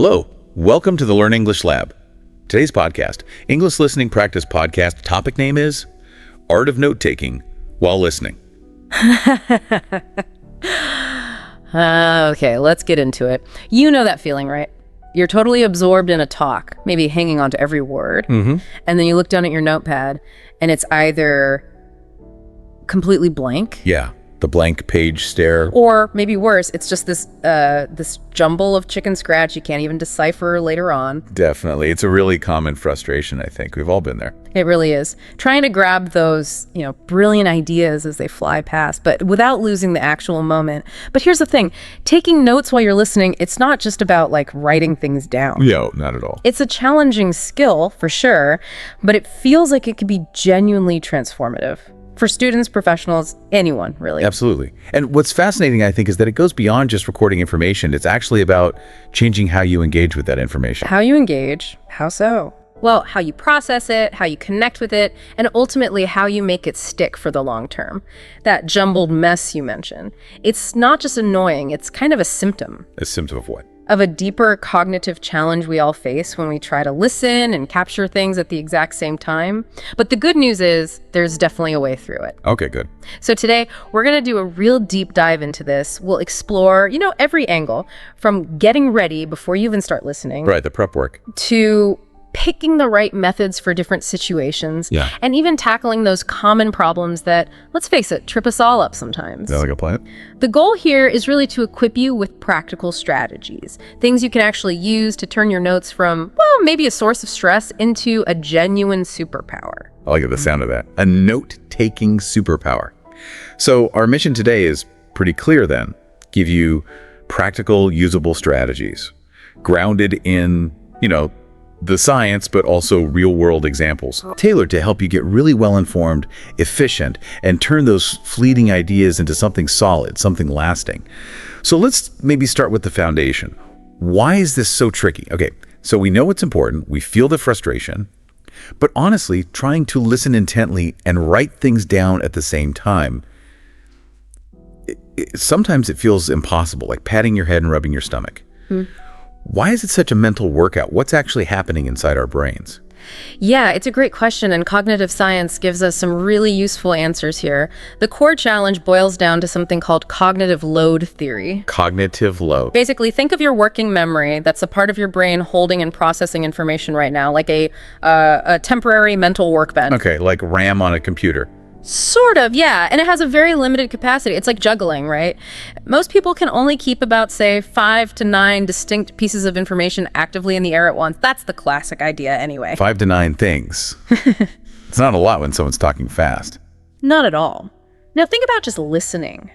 Hello, welcome to the Learn English Lab. Today's podcast, English Listening Practice Podcast, topic name is Art of Note-Taking While Listening. Okay, let's get into it. You know that feeling, right? You're totally absorbed in a talk, maybe hanging on to every word, and then you look down at your notepad, and it's either completely blank. Yeah, the blank page stare. Or maybe worse, it's just this jumble of chicken scratch you can't even decipher later on. Definitely. It's a really common frustration, I think. We've all been there. It really is. Trying to grab those, brilliant ideas as they fly past, but without losing the actual moment. But here's the thing. Taking notes while you're listening, it's not just about writing things down. No, not at all. It's a challenging skill, for sure, but it feels like it could be genuinely transformative. For students, professionals, anyone, really. Absolutely. And what's fascinating, I think, is that it goes beyond just recording information. It's actually about changing how you engage with that information. How you engage? How so? Well, how you process it, how you connect with it, and ultimately how you make it stick for the long term. That jumbled mess you mentioned. It's not just annoying, it's kind of a symptom. A symptom of what? Of a deeper cognitive challenge we all face when we try to listen and capture things at the exact same time. But the good news is there's definitely a way through it. Okay, good. So today we're going to do a real deep dive into this. We'll explore, every angle from getting ready before you even start listening. Right, the prep work. To picking the right methods for different situations. Yeah. And even tackling those common problems that, let's face it, trip us all up sometimes. Is that like a plan? The goal here is really to equip you with practical strategies, things you can actually use to turn your notes from, maybe a source of stress into a genuine superpower. I like the sound of that. A note-taking superpower. So our mission today is pretty clear then. Give you practical, usable strategies grounded in, the science, but also real-world examples, tailored to help you get really well-informed, efficient, and turn those fleeting ideas into something solid, something lasting. So let's maybe start with the foundation. Why is this so tricky? Okay, so we know it's important, we feel the frustration, but honestly, trying to listen intently and write things down at the same time, sometimes it feels impossible, like patting your head and rubbing your stomach. Why is it such a mental workout? What's actually happening inside our brains? Yeah, it's a great question, and cognitive science gives us some really useful answers here. The core challenge boils down to something called cognitive load theory. Cognitive load. Basically, think of your working memory. That's a part of your brain holding and processing information right now, like a temporary mental workbench. Okay, like RAM on a computer. Sort of, yeah. And it has a very limited capacity. It's like juggling, right? Most people can only keep about, say, 5 to 9 distinct pieces of information actively in the air at once. That's the classic idea anyway. 5 to 9 things. It's not a lot when someone's talking fast. Not at all. Now think about just listening.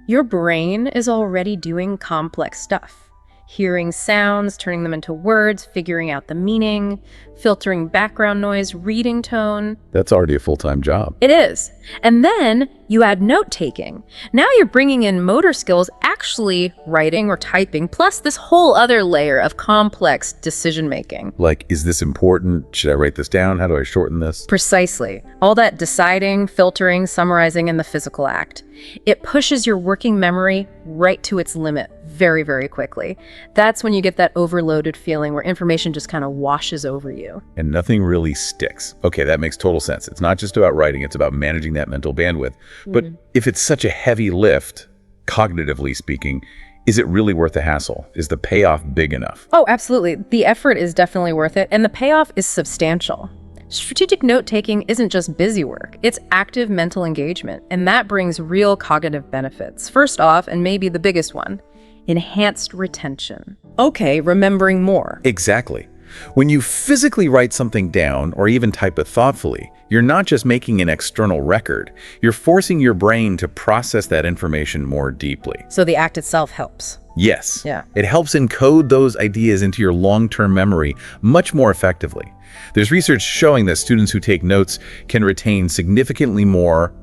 Your brain is already doing complex stuff. Hearing sounds, turning them into words, figuring out the meaning, filtering background noise, reading tone. That's already a full-time job. It is. And then you add note-taking. Now you're bringing in motor skills, actually writing or typing, plus this whole other layer of complex decision-making. Like, is this important? Should I write this down? How do I shorten this? Precisely. All that deciding, filtering, summarizing in the physical act. It pushes your working memory right to its limit very, very quickly. That's when you get that overloaded feeling where information just kind of washes over you. And nothing really sticks. Okay, that makes total sense. It's not just about writing, it's about managing that mental bandwidth. But if it's such a heavy lift, cognitively speaking, is it really worth the hassle? Is the payoff big enough? Oh, absolutely. The effort is definitely worth it, and the payoff is substantial. Strategic note-taking isn't just busy work, it's active mental engagement, and that brings real cognitive benefits. First off, and maybe the biggest one, enhanced retention. Okay, remembering more. Exactly. When you physically write something down or even type it thoughtfully, you're not just making an external record, you're forcing your brain to process that information more deeply. So the act itself helps. Yes. Yeah. It helps encode those ideas into your long-term memory much more effectively. There's research showing that students who take notes can retain significantly more,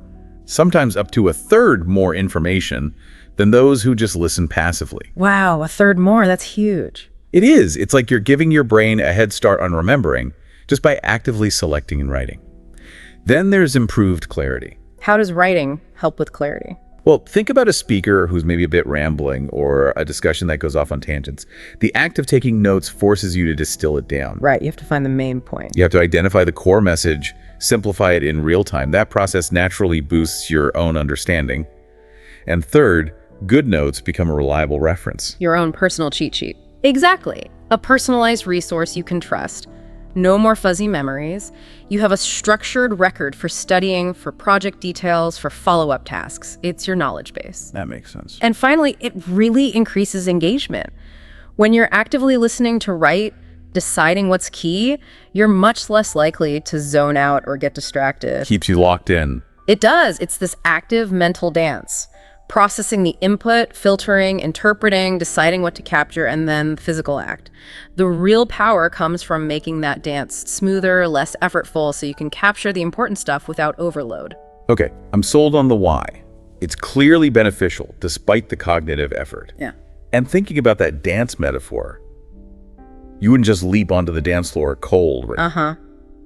sometimes up to a third more information than those who just listen passively. Wow, a third more, that's huge. It is. It's like you're giving your brain a head start on remembering just by actively selecting and writing. Then there's improved clarity. How does writing help with clarity? Well, think about a speaker who's maybe a bit rambling or a discussion that goes off on tangents. The act of taking notes forces you to distill it down. Right, you have to find the main point. You have to identify the core message, simplify it in real time. That process naturally boosts your own understanding. And third, good notes become a reliable reference. Your own personal cheat sheet. Exactly. A personalized resource you can trust. No more fuzzy memories. You have a structured record for studying, for project details, for follow-up tasks. It's your knowledge base. That makes sense. And finally, it really increases engagement. When you're actively listening to write, deciding what's key, you're much less likely to zone out or get distracted. Keeps you locked in. It does. It's this active mental dance. Processing the input, filtering, interpreting, deciding what to capture, and then the physical act. The real power comes from making that dance smoother, less effortful, so you can capture the important stuff without overload. Okay, I'm sold on the why. It's clearly beneficial despite the cognitive effort. Yeah. And thinking about that dance metaphor, you wouldn't just leap onto the dance floor cold, right?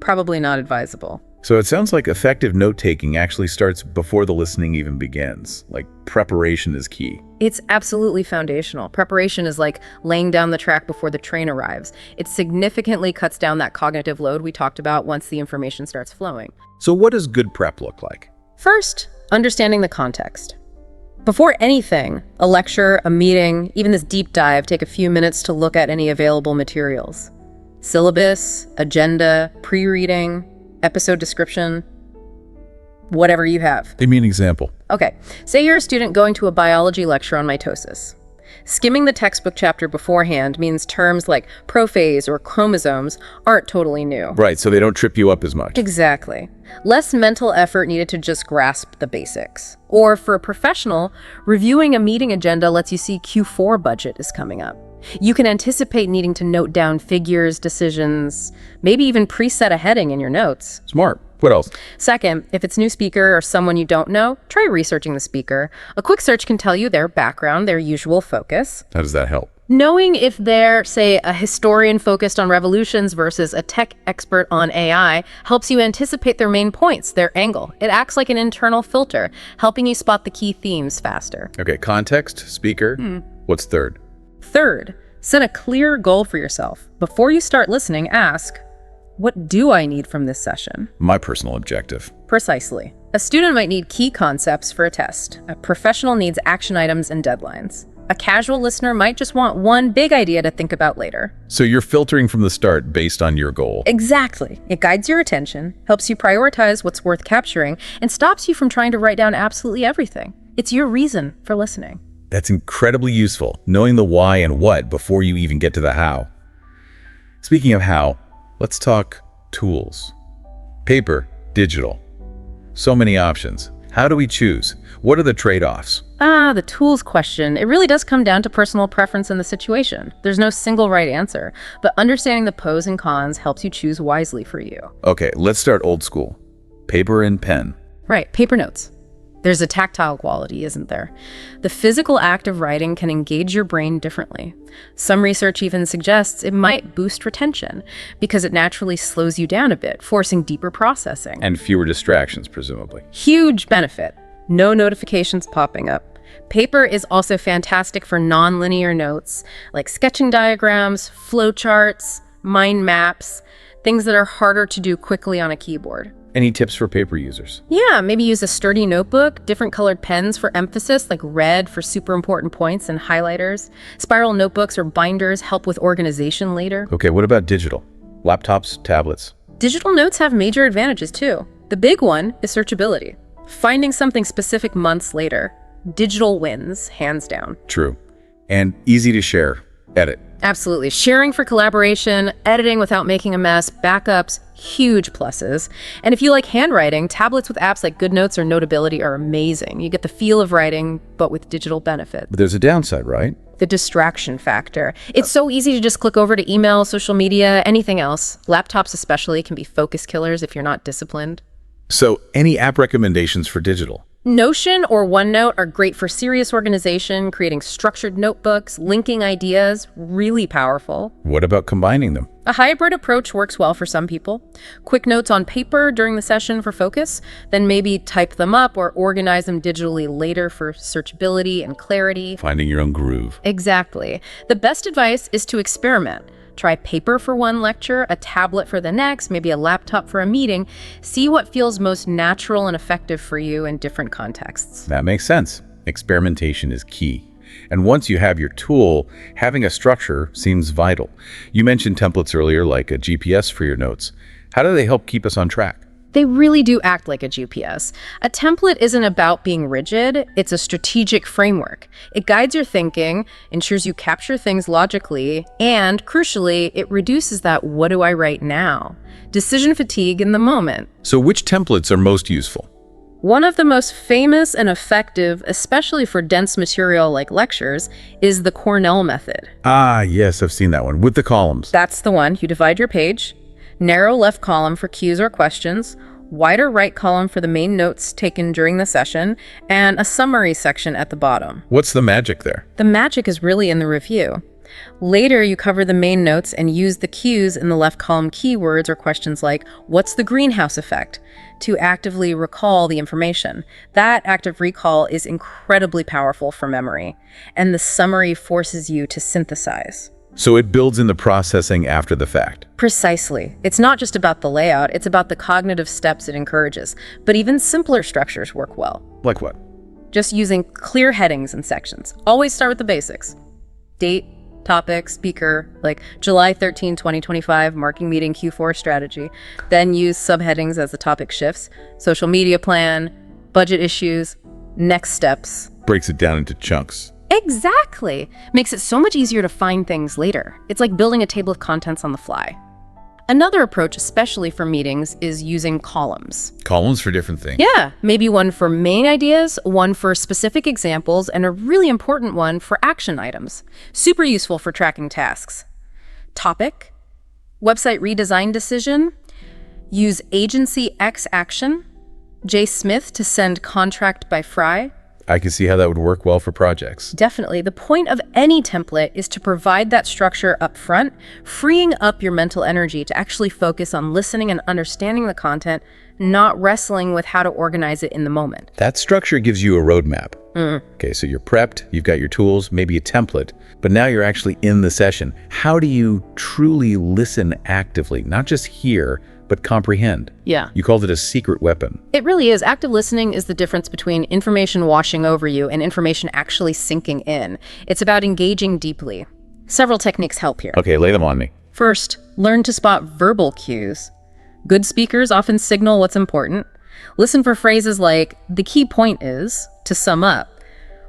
Probably not advisable. So it sounds like effective note-taking actually starts before the listening even begins. Like, preparation is key. It's absolutely foundational. Preparation is like laying down the track before the train arrives. It significantly cuts down that cognitive load we talked about once the information starts flowing. So what does good prep look like? First, understanding the context. Before anything, a lecture, a meeting, even this deep dive, take a few minutes to look at any available materials. Syllabus, agenda, pre-reading, episode description, whatever you have. Give me an example. Okay, say you're a student going to a biology lecture on mitosis. Skimming the textbook chapter beforehand means terms like prophase or chromosomes aren't totally new. Right, so they don't trip you up as much. Exactly. Less mental effort needed to just grasp the basics. Or for a professional, reviewing a meeting agenda lets you see Q4 budget is coming up. You can anticipate needing to note down figures, decisions, maybe even preset a heading in your notes. Smart. What else? Second, if it's new speaker or someone you don't know, try researching the speaker. A quick search can tell you their background, their usual focus. How does that help? Knowing if they're, say, a historian focused on revolutions versus a tech expert on AI helps you anticipate their main points, their angle. It acts like an internal filter, helping you spot the key themes faster. Okay, context, speaker. What's third? Third, set a clear goal for yourself. Before you start listening, ask, what do I need from this session? My personal objective. Precisely. A student might need key concepts for a test. A professional needs action items and deadlines. A casual listener might just want one big idea to think about later. So you're filtering from the start based on your goal. Exactly. It guides your attention, helps you prioritize what's worth capturing, and stops you from trying to write down absolutely everything. It's your reason for listening. That's incredibly useful, knowing the why and what before you even get to the how. Speaking of how, let's talk tools. Paper, digital. So many options. How do we choose? What are the trade-offs? The tools question. It really does come down to personal preference and the situation. There's no single right answer, but understanding the pros and cons helps you choose wisely for you. Okay, let's start old school. Paper and pen. Right, paper notes. There's a tactile quality, isn't there? The physical act of writing can engage your brain differently. Some research even suggests it might boost retention because it naturally slows you down a bit, forcing deeper processing. And fewer distractions, presumably. Huge benefit. No notifications popping up. Paper is also fantastic for non-linear notes, like sketching diagrams, flowcharts, mind maps, things that are harder to do quickly on a keyboard. Any tips for paper users? Yeah, maybe use a sturdy notebook, different colored pens for emphasis, like red for super important points and highlighters. Spiral notebooks or binders help with organization later. Okay, what about digital? Laptops, tablets? Digital notes have major advantages too. The big one is searchability. Finding something specific months later. Digital wins, hands down. True. And easy to share. Edit. Absolutely. Sharing for collaboration, editing without making a mess, backups, huge pluses. And if you like handwriting, tablets with apps like GoodNotes or Notability are amazing. You get the feel of writing, but with digital benefit. But there's a downside, right? The distraction factor. It's so easy to just click over to email, social media, anything else. Laptops especially can be focus killers if you're not disciplined. So, any app recommendations for digital? Notion or OneNote are great for serious organization, creating structured notebooks, linking ideas, really powerful. What about combining them? A hybrid approach works well for some people. Quick notes on paper during the session for focus, then maybe type them up or organize them digitally later for searchability and clarity. Finding your own groove. Exactly. The best advice is to experiment. Try paper for one lecture, a tablet for the next, maybe a laptop for a meeting. See what feels most natural and effective for you in different contexts. That makes sense. Experimentation is key. And once you have your tool, having a structure seems vital. You mentioned templates earlier, like a GPS for your notes. How do they help keep us on track? They really do act like a GPS. A template isn't about being rigid, it's a strategic framework. It guides your thinking, ensures you capture things logically, and, crucially, it reduces that "what do I write now?" decision fatigue in the moment. So which templates are most useful? One of the most famous and effective, especially for dense material like lectures, is the Cornell method. Ah, yes, I've seen that one, with the columns. That's the one. You divide your page. Narrow left column for cues or questions, wider right column for the main notes taken during the session, and a summary section at the bottom. What's the magic there? The magic is really in the review. Later, you cover the main notes and use the cues in the left column keywords or questions like, what's the greenhouse effect, to actively recall the information. That active recall is incredibly powerful for memory, and the summary forces you to synthesize. So it builds in the processing after the fact. Precisely. It's not just about the layout, it's about the cognitive steps it encourages. But even simpler structures work well. Like what? Just using clear headings and sections. Always start with the basics. Date, topic, speaker, like July 13, 2025, marking meeting Q4 strategy. Then use subheadings as the topic shifts. Social media plan, budget issues, next steps. Breaks it down into chunks. Exactly. Makes it so much easier to find things later. It's like building a table of contents on the fly. Another approach, especially for meetings, is using columns. Columns for different things. Yeah, maybe one for main ideas, one for specific examples, and a really important one for action items. Super useful for tracking tasks. Topic, website redesign decision, use agency X action, J. Smith to send contract by Fry. I can see how that would work well for projects. Definitely. The point of any template is to provide that structure up front, freeing up your mental energy to actually focus on listening and understanding the content, not wrestling with how to organize it in the moment. That structure gives you a roadmap. Okay, so you're prepped, you've got your tools, maybe a template, but now you're actually in the session. How do you truly listen actively, not just hear, but comprehend? Yeah. You called it a secret weapon. It really is. Active listening is the difference between information washing over you and information actually sinking in. It's about engaging deeply. Several techniques help here. Okay, lay them on me. First, learn to spot verbal cues. Good speakers often signal what's important. Listen for phrases like, the key point is, to sum up.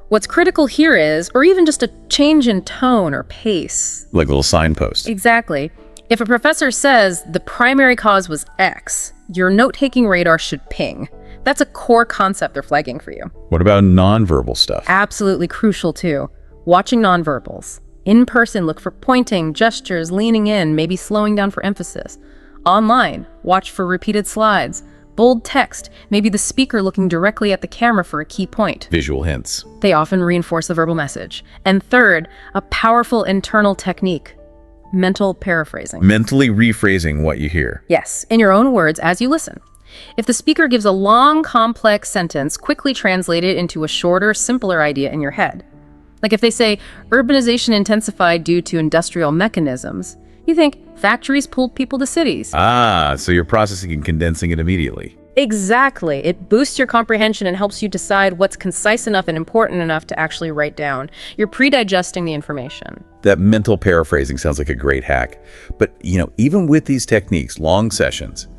What's critical here is, or even just a change in tone or pace. Like little signposts. Exactly. If a professor says the primary cause was X, your note-taking radar should ping. That's a core concept they're flagging for you. What about nonverbal stuff? Absolutely crucial too. Watching nonverbals. In person, look for pointing, gestures, leaning in, maybe slowing down for emphasis. Online, watch for repeated slides. Bold text, maybe the speaker looking directly at the camera for a key point. Visual hints. They often reinforce the verbal message. And third, a powerful internal technique. Mental paraphrasing. Mentally rephrasing what you hear. Yes, in your own words as you listen. If the speaker gives a long, complex sentence, quickly translate it into a shorter, simpler idea in your head. Like if they say, urbanization intensified due to industrial mechanisms, you think, factories pulled people to cities. Ah, so you're processing and condensing it immediately. Exactly. It boosts your comprehension and helps you decide what's concise enough and important enough to actually write down. You're pre-digesting the information. That mental paraphrasing sounds like a great hack. But, even with these techniques, long sessions,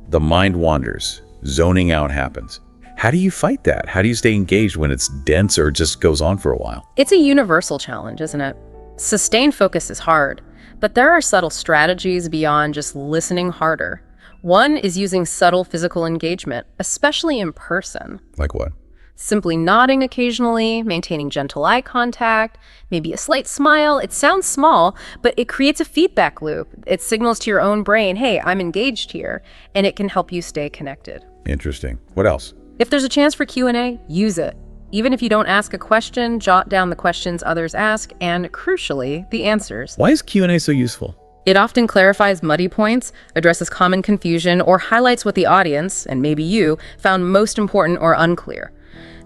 the mind wanders, zoning out happens. How do you fight that? How do you stay engaged when it's dense or just goes on for a while? It's a universal challenge, isn't it? Sustained focus is hard, but there are subtle strategies beyond just listening harder. One is using subtle physical engagement, especially in person. Like what? Simply nodding occasionally, maintaining gentle eye contact, maybe a slight smile. It sounds small, but it creates a feedback loop. It signals to your own brain, hey, I'm engaged here, and it can help you stay connected. Interesting. What else? If there's a chance for Q&A, use it. Even if you don't ask a question, jot down the questions others ask and, crucially, the answers. Why is Q&A so useful? It often clarifies muddy points, addresses common confusion, or highlights what the audience, and maybe you, found most important or unclear.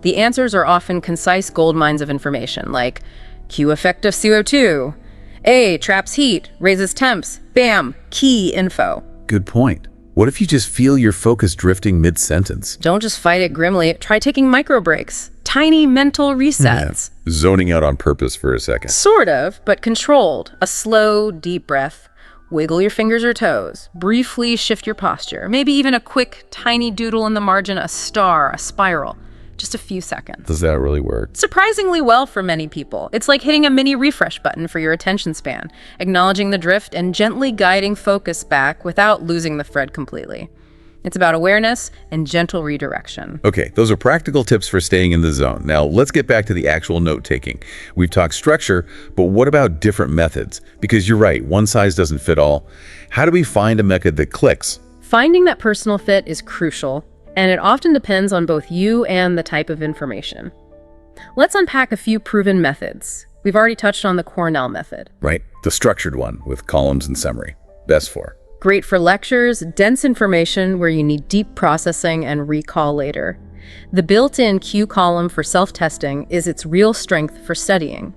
The answers are often concise gold mines of information, like Q effect of CO2, A traps heat, raises temps, bam, key info. Good point. What if you just feel your focus drifting mid-sentence? Don't just fight it grimly. Try taking micro breaks, tiny mental resets. Yeah. Zoning out on purpose for a second. Sort of, but controlled. A slow, deep breath. Wiggle your fingers or toes. Briefly shift your posture. Maybe even a quick, tiny doodle in the margin, a star, a spiral. Just a few seconds. Does that really work? Surprisingly well for many people. It's like hitting a mini refresh button for your attention span, acknowledging the drift and gently guiding focus back without losing the thread completely. It's about awareness and gentle redirection. Okay, those are practical tips for staying in the zone. Now, let's get back to the actual note-taking. We've talked structure, but what about different methods? Because you're right, one size doesn't fit all. How do we find a method that clicks? Finding that personal fit is crucial, and it often depends on both you and the type of information. Let's unpack a few proven methods. We've already touched on the Cornell method. Right, the structured one with columns and summary. Best for. Great for lectures, dense information where you need deep processing and recall later. The built-in Q column for self-testing is its real strength for studying.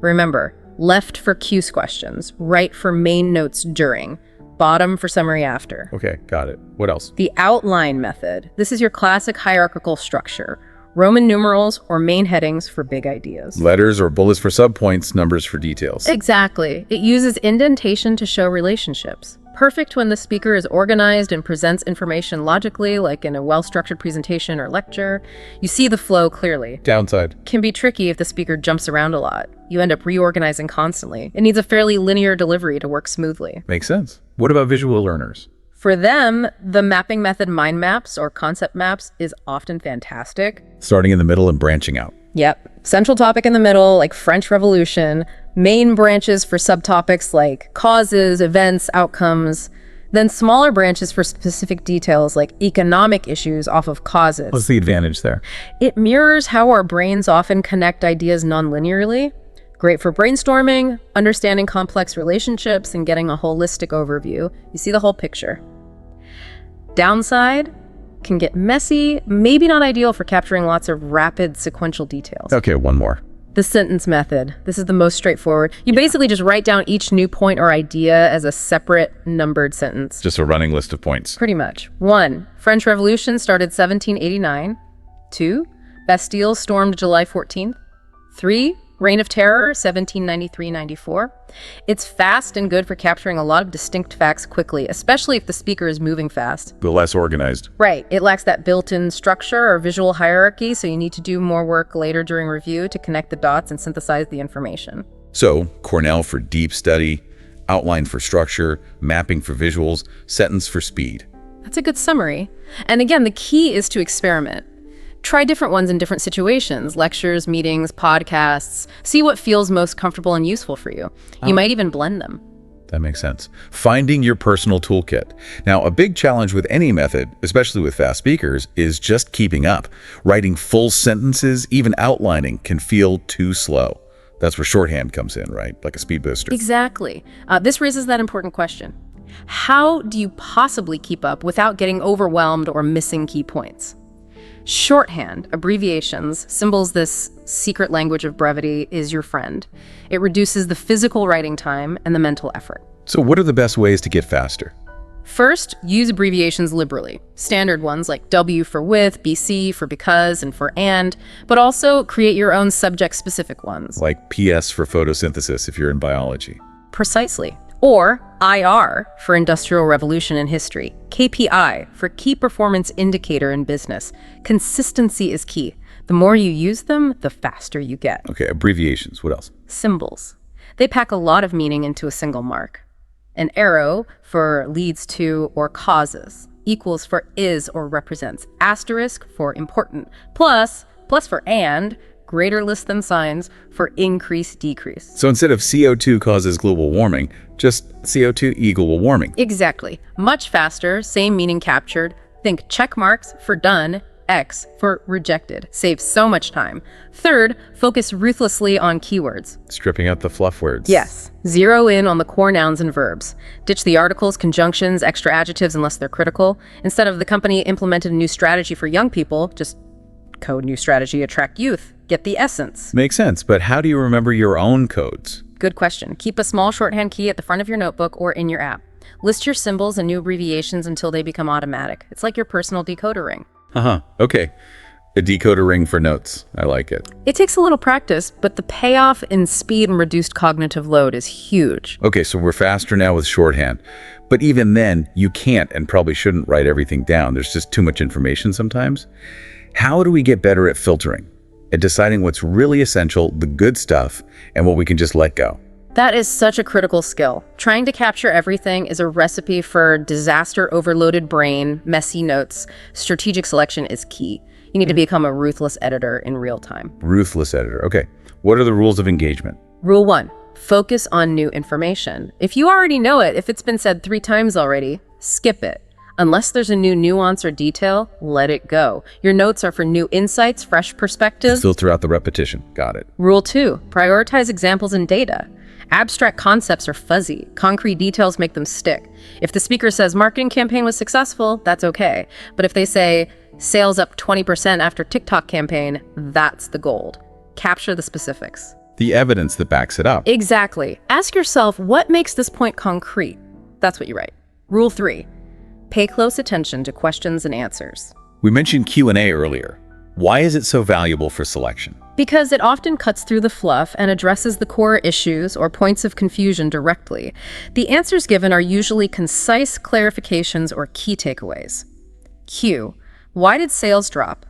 Remember, left for Q's questions, right for main notes during, bottom for summary after. Okay, got it. What else? The outline method. This is your classic hierarchical structure. Roman numerals or main headings for big ideas. Letters or bullets for subpoints, numbers for details. Exactly. It uses indentation to show relationships. Perfect when the speaker is organized and presents information logically, like in a well-structured presentation or lecture. You see the flow clearly. Downside. Can be tricky if the speaker jumps around a lot. You end up reorganizing constantly. It needs a fairly linear delivery to work smoothly. Makes sense. What about visual learners? For them, the mapping method mind maps or concept maps is often fantastic. Starting in the middle and branching out. Yep. Central topic in the middle, like French Revolution. Main branches for subtopics like causes, events, outcomes. Then smaller branches for specific details like economic issues off of causes. What's the advantage there? It mirrors how our brains often connect ideas non-linearly. Great for brainstorming, understanding complex relationships, and getting a holistic overview. You see the whole picture. Downside, can get messy, maybe not ideal for capturing lots of rapid sequential details. Okay, one more. The sentence method. This is the most straightforward. You basically just write down each new point or idea as a separate numbered sentence. Just a running list of points. Pretty much. 1. French Revolution started 1789. 2. Bastille stormed July 14th. 3. Reign of Terror, 1793-94. It's fast and good for capturing a lot of distinct facts quickly, especially if the speaker is moving fast. But less organized. Right. It lacks that built-in structure or visual hierarchy, so you need to do more work later during review to connect the dots and synthesize the information. So, Cornell for deep study, outline for structure, mapping for visuals, sentence for speed. That's a good summary. And again, the key is to experiment. Try different ones in different situations, lectures, meetings, podcasts. See what feels most comfortable and useful for you. You might even blend them. That makes sense. Finding your personal toolkit. Now, a big challenge with any method, especially with fast speakers, is just keeping up. Writing full sentences, even outlining, can feel too slow. That's where shorthand comes in, right? Like a speed booster. Exactly. This raises that important question. How do you possibly keep up without getting overwhelmed or missing key points? Shorthand, abbreviations, symbols, this secret language of brevity, is your friend. It reduces the physical writing time and the mental effort. So what are the best ways to get faster? First, use abbreviations liberally. Standard ones like W for with, BC for because, and for and, but also create your own subject-specific ones. Like PS for photosynthesis if you're in biology. Precisely. Or IR for Industrial Revolution in history. KPI for Key Performance Indicator in business. Consistency is key. The more you use them, the faster you get. Okay, abbreviations. What else? Symbols. They pack a lot of meaning into a single mark. An arrow for leads to or causes. Equals for is or represents. Asterisk for important. Plus for and. Greater list than signs for increase, decrease. So instead of CO2 causes global warming, just CO2 equal warming. Exactly. Much faster, same meaning captured. Think check marks for done X for rejected. Save so much time. Third, focus ruthlessly on keywords. Stripping out the fluff words. Yes. Zero in on the core nouns and verbs. Ditch the articles, conjunctions, extra adjectives unless they're critical. Instead of the company implemented a new strategy for young people, just code new strategy, attract youth. Get the essence. Makes sense, but how do you remember your own codes? Good question. Keep a small shorthand key at the front of your notebook or in your app. List your symbols and new abbreviations until they become automatic. It's like your personal decoder ring. Okay. A decoder ring for notes. I like it. It takes a little practice, but the payoff in speed and reduced cognitive load is huge. Okay, so we're faster now with shorthand. But even then, you can't and probably shouldn't write everything down. There's just too much information sometimes. How do we get better at filtering? At deciding what's really essential, the good stuff, and what we can just let go? That is such a critical skill. Trying to capture everything is a recipe for disaster-overloaded brain, messy notes. Strategic selection is key. You need to become a ruthless editor in real time. Ruthless editor. Okay. What are the rules of engagement? Rule 1, focus on new information. If you already know it, if it's been said 3 times already, skip it. Unless there's a new nuance or detail, let it go. Your notes are for new insights, fresh perspectives. Filter out the repetition. Got it. Rule 2, prioritize examples and data. Abstract concepts are fuzzy. Concrete details make them stick. If the speaker says marketing campaign was successful, that's okay. But if they say sales up 20% after TikTok campaign, that's the gold. Capture the specifics. The evidence that backs it up. Exactly. Ask yourself, what makes this point concrete? That's what you write. Rule 3, pay close attention to questions and answers. We mentioned Q&A earlier. Why is it so valuable for selection? Because it often cuts through the fluff and addresses the core issues or points of confusion directly. The answers given are usually concise clarifications or key takeaways. Q, why did sales drop?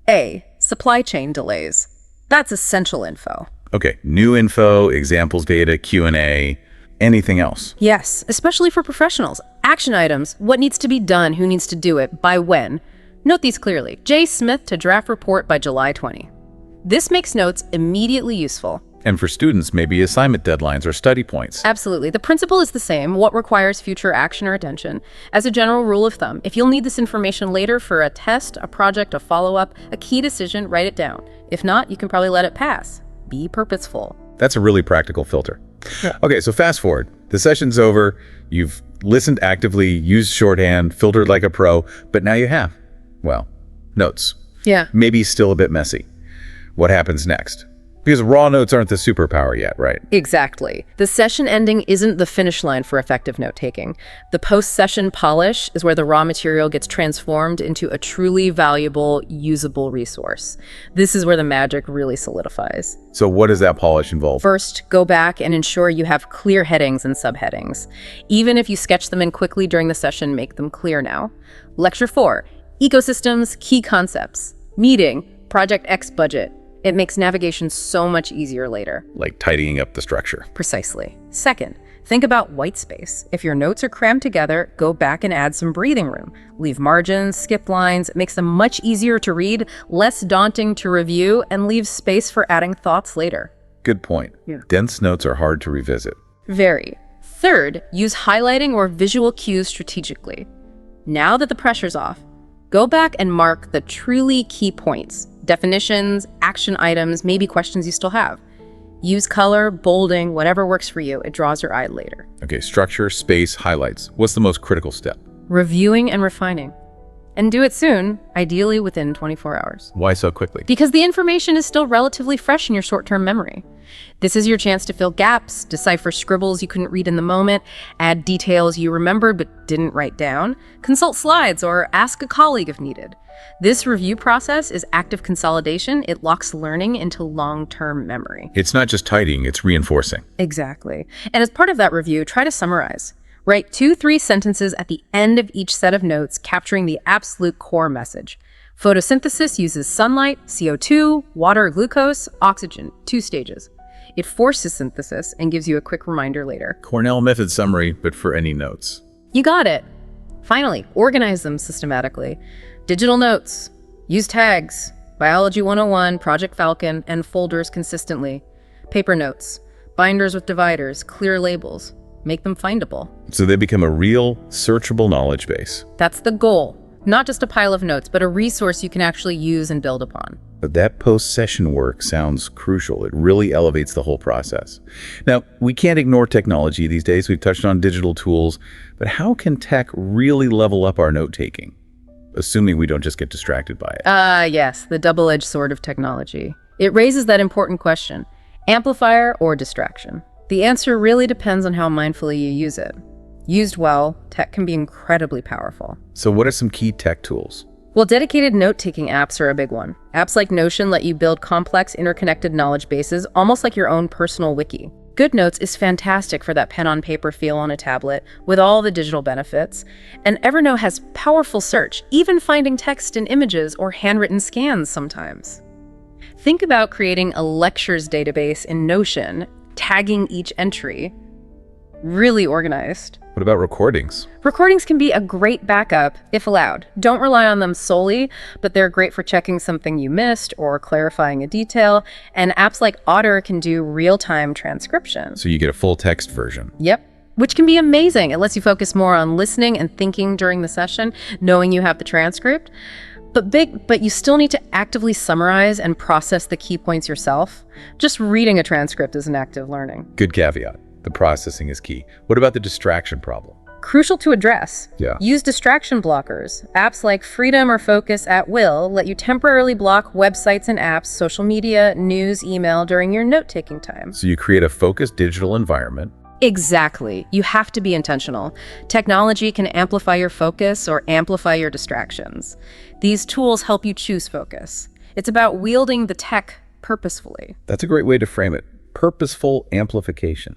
A, supply chain delays. That's essential info. Okay, new info, examples, data, Q&A, anything else? Yes, especially for professionals. Action items, what needs to be done, who needs to do it, by when. Note these clearly. J. Smith to draft report by July 20. This makes notes immediately useful. And for students, maybe assignment deadlines or study points. Absolutely. The principle is the same, what requires future action or attention. As a general rule of thumb, if you'll need this information later for a test, a project, a follow-up, a key decision, write it down. If not, you can probably let it pass. Be purposeful. That's a really practical filter. Okay, so fast forward. The session's over. You've listened actively, used shorthand, filtered like a pro, but now you have, well, notes. Yeah. Maybe still a bit messy. What happens next? Because raw notes aren't the superpower yet, right? Exactly. The session ending isn't the finish line for effective note-taking. The post-session polish is where the raw material gets transformed into a truly valuable, usable resource. This is where the magic really solidifies. So what does that polish involve? First, go back and ensure you have clear headings and subheadings. Even if you sketch them in quickly during the session, make them clear now. Lecture 4, ecosystems, key concepts. Meeting, Project X budget. It makes navigation so much easier later. Like tidying up the structure. Precisely. Second, think about white space. If your notes are crammed together, go back and add some breathing room. Leave margins, skip lines. It makes them much easier to read, less daunting to review, and leaves space for adding thoughts later. Good point. Yeah. Dense notes are hard to revisit. Very. Third, use highlighting or visual cues strategically. Now that the pressure's off, go back and mark the truly key points. Definitions, action items, maybe questions you still have. Use color, bolding, whatever works for you. It draws your eye later. Okay, structure, space, highlights. What's the most critical step? Reviewing and refining. And do it soon, ideally within 24 hours. Why so quickly? Because the information is still relatively fresh in your short-term memory. This is your chance to fill gaps, decipher scribbles you couldn't read in the moment, add details you remembered but didn't write down, consult slides, or ask a colleague if needed. This review process is active consolidation. It locks learning into long-term memory. It's not just tidying, it's reinforcing. Exactly. And as part of that review, try to summarize. Write 2-3 sentences at the end of each set of notes, capturing the absolute core message. Photosynthesis uses sunlight, CO2, water, glucose, oxygen, 2 stages. It forces synthesis and gives you a quick reminder later. Cornell method summary, but for any notes. You got it. Finally, organize them systematically. Digital notes. Use tags. Biology 101, Project Falcon, and folders consistently. Paper notes. Binders with dividers, clear labels. Make them findable. So they become a real, searchable knowledge base. That's the goal. Not just a pile of notes, but a resource you can actually use and build upon. But that post-session work sounds crucial. It really elevates the whole process. Now, we can't ignore technology these days. We've touched on digital tools, but how can tech really level up our note-taking, assuming we don't just get distracted by it? Yes, the double-edged sword of technology. It raises that important question: amplifier or distraction? The answer really depends on how mindfully you use it. Used well, tech can be incredibly powerful. So what are some key tech tools? Well, dedicated note-taking apps are a big one. Apps like Notion let you build complex, interconnected knowledge bases, almost like your own personal wiki. GoodNotes is fantastic for that pen-on-paper feel on a tablet, with all the digital benefits. And Evernote has powerful search, even finding text in images or handwritten scans sometimes. Think about creating a lectures database in Notion, tagging each entry. Really organized. What about recordings? Recordings can be a great backup, if allowed. Don't rely on them solely, but they're great for checking something you missed or clarifying a detail. And apps like Otter can do real-time transcription. So you get a full text version. Yep, which can be amazing. It lets you focus more on listening and thinking during the session, knowing you have the transcript. But you still need to actively summarize and process the key points yourself. Just reading a transcript is an active learning. Good caveat. The processing is key. What about the distraction problem? Crucial to address. Yeah. Use distraction blockers. Apps like Freedom or Focus at Will let you temporarily block websites and apps, social media, news, email during your note-taking time. So you create a focused digital environment. Exactly. You have to be intentional. Technology can amplify your focus or amplify your distractions. These tools help you choose focus. It's about wielding the tech purposefully. That's a great way to frame it. Purposeful amplification.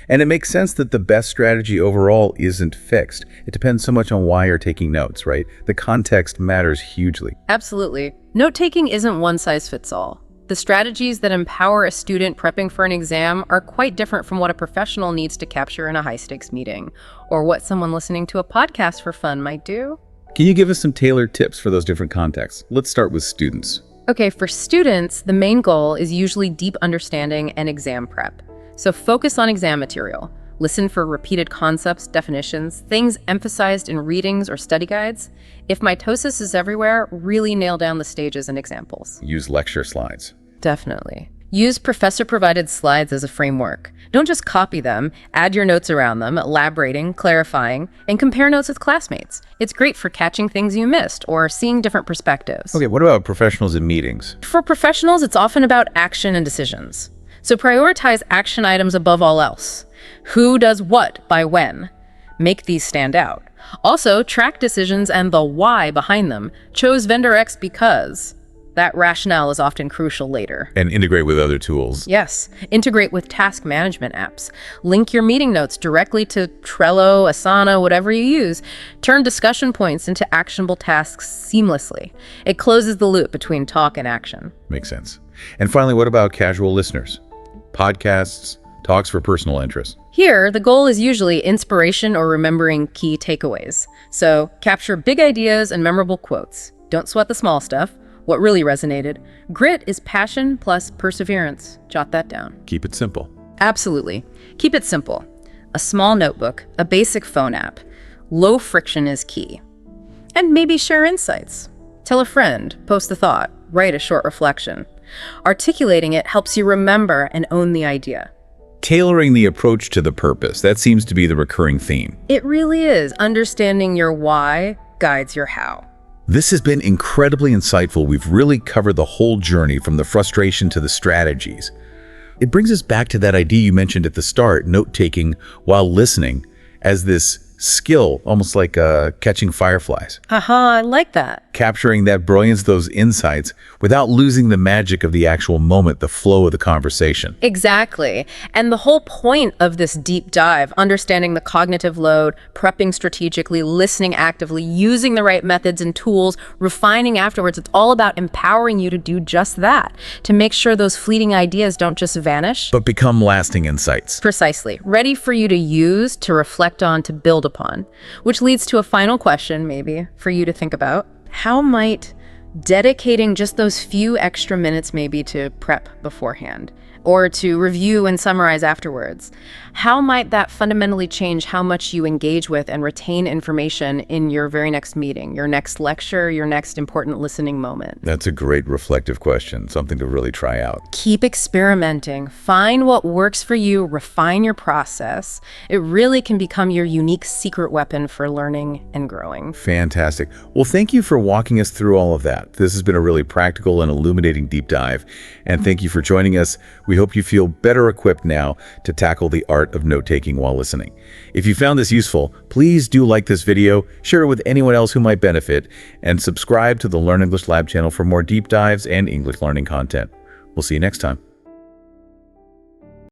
And it makes sense that the best strategy overall isn't fixed. It depends so much on why you're taking notes, right? The context matters hugely. Absolutely. Note-taking isn't one size fits all. The strategies that empower a student prepping for an exam are quite different from what a professional needs to capture in a high-stakes meeting, or what someone listening to a podcast for fun might do. Can you give us some tailored tips for those different contexts? Let's start with students. Okay, for students, the main goal is usually deep understanding and exam prep. So focus on exam material. Listen for repeated concepts, definitions, things emphasized in readings or study guides. If mitosis is everywhere, really nail down the stages and examples. Use lecture slides. Definitely. Use professor-provided slides as a framework. Don't just copy them, add your notes around them, elaborating, clarifying, and compare notes with classmates. It's great for catching things you missed or seeing different perspectives. Okay, what about professionals in meetings? For professionals, it's often about action and decisions. So prioritize action items above all else. Who does what by when? Make these stand out. Also, track decisions and the why behind them. Chose vendor X because. That rationale is often crucial later. And integrate with other tools. Yes. Integrate with task management apps. Link your meeting notes directly to Trello, Asana, whatever you use. Turn discussion points into actionable tasks seamlessly. It closes the loop between talk and action. Makes sense. And finally, what about casual listeners? Podcasts, talks for personal interest. Here, the goal is usually inspiration or remembering key takeaways. So capture big ideas and memorable quotes. Don't sweat the small stuff. What really resonated. Grit is passion plus perseverance. Jot that down. Keep it simple. Absolutely. Keep it simple. A small notebook, a basic phone app. Low friction is key. And maybe share insights. Tell a friend, post a thought, write a short reflection. Articulating it helps you remember and own the idea. Tailoring the approach to the purpose. That seems to be the recurring theme. It really is. Understanding your why guides your how. This has been incredibly insightful. We've really covered the whole journey from the frustration to the strategies. It brings us back to that idea you mentioned at the start, note-taking while listening, as this skill, almost like catching fireflies. I like that. Capturing that brilliance, those insights, without losing the magic of the actual moment, the flow of the conversation. Exactly. And the whole point of this deep dive, understanding the cognitive load, prepping strategically, listening actively, using the right methods and tools, refining afterwards, it's all about empowering you to do just that, to make sure those fleeting ideas don't just vanish, but become lasting insights. Precisely. Ready for you to use, to reflect on, to build upon. Which leads to a final question, maybe, for you to think about. How might dedicating just those few extra minutes maybe to prep beforehand or to review and summarize afterwards. How might that fundamentally change how much you engage with and retain information in your very next meeting, your next lecture, your next important listening moment? That's a great reflective question, something to really try out. Keep experimenting. Find what works for you, refine your process. It really can become your unique secret weapon for learning and growing. Fantastic. Well, thank you for walking us through all of that. This has been a really practical and illuminating deep dive. And thank you for joining us. We hope you feel better equipped now to tackle the art of note-taking while listening. If you found this useful, please do like this video, share it with anyone else who might benefit, and subscribe to the Learn English Lab channel for more deep dives and English learning content. We'll see you next time.